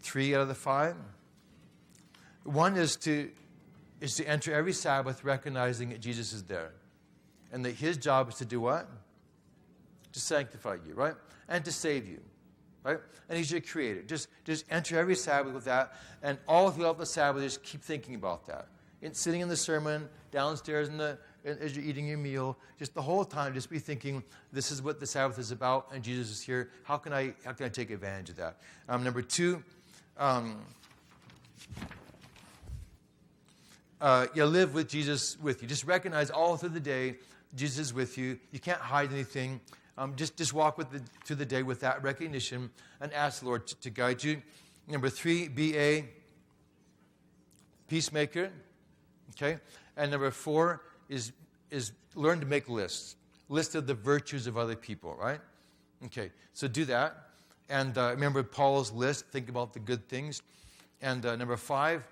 3 out of the 5. One is to enter every Sabbath recognizing that Jesus is there. And that his job is to do what? To sanctify you, right? And to save you, right? And he's your creator. Just enter every Sabbath with that. And all throughout the Sabbath, just keep thinking about that. Sitting in the sermon, downstairs as you're eating your meal, just the whole time, just be thinking, this is what the Sabbath is about, and Jesus is here. How can I take advantage of that? Number 2, live with Jesus with you. Just recognize all through the day, Jesus is with you. You can't hide anything. Just walk through the day with that recognition and ask the Lord to guide you. Number 3, be a peacemaker. Okay? And number 4 is learn to make lists. List of the virtues of other people, right? Okay, so do that. And remember Paul's list. Think about the good things. And number 5,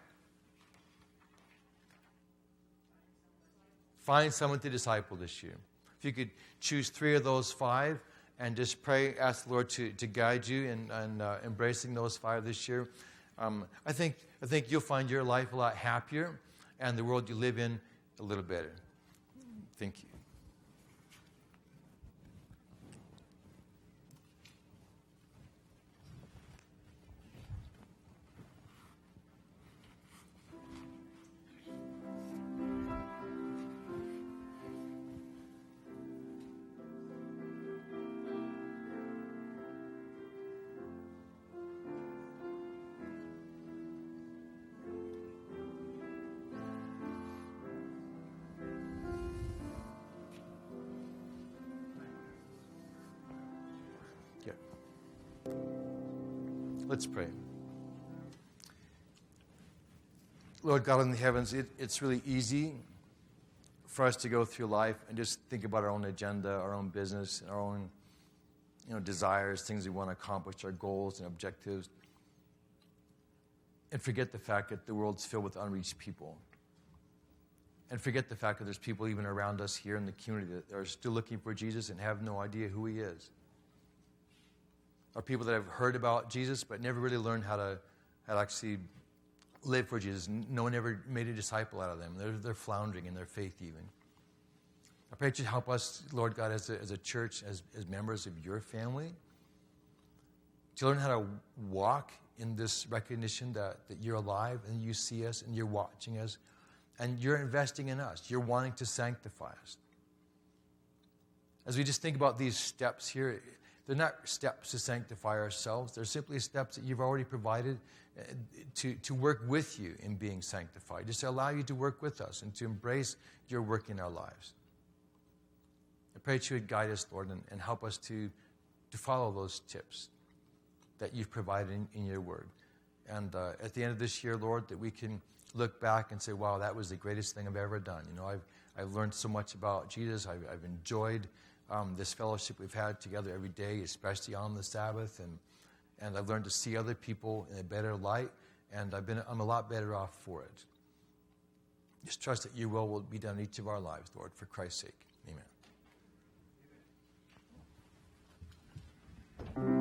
find someone to disciple this year. If you could choose 3 of those 5 and just pray, ask the Lord to guide you in embracing those 5 this year, I think you'll find your life a lot happier and the world you live in a little better. Thank you. Let's pray. Lord God in the heavens, it's really easy for us to go through life and just think about our own agenda, our own business, our own desires, things we want to accomplish, our goals and objectives, and forget the fact that the world's filled with unreached people. And forget the fact that there's people even around us here in the community that are still looking for Jesus and have no idea who he is. Or people that have heard about Jesus but never really learned how to actually live for Jesus. No one ever made a disciple out of them. They're floundering in their faith even. I pray that you help us, Lord God, as a church, as members of your family, to learn how to walk in this recognition that you're alive and you see us and you're watching us and you're investing in us. You're wanting to sanctify us. As we just think about these steps here, they're not steps to sanctify ourselves. They're simply steps that you've already provided to work with you in being sanctified, just to allow you to work with us and to embrace your work in our lives. I pray that you would guide us, Lord, and help us to follow those tips that you've provided in your word. And at the end of this year, Lord, that we can look back and say, wow, that was the greatest thing I've ever done. I've learned so much about Jesus. I've enjoyed this fellowship we've had together every day, especially on the Sabbath, and I've learned to see other people in a better light, and I'm a lot better off for it. Just trust that your will be done in each of our lives, Lord, for Christ's sake. Amen.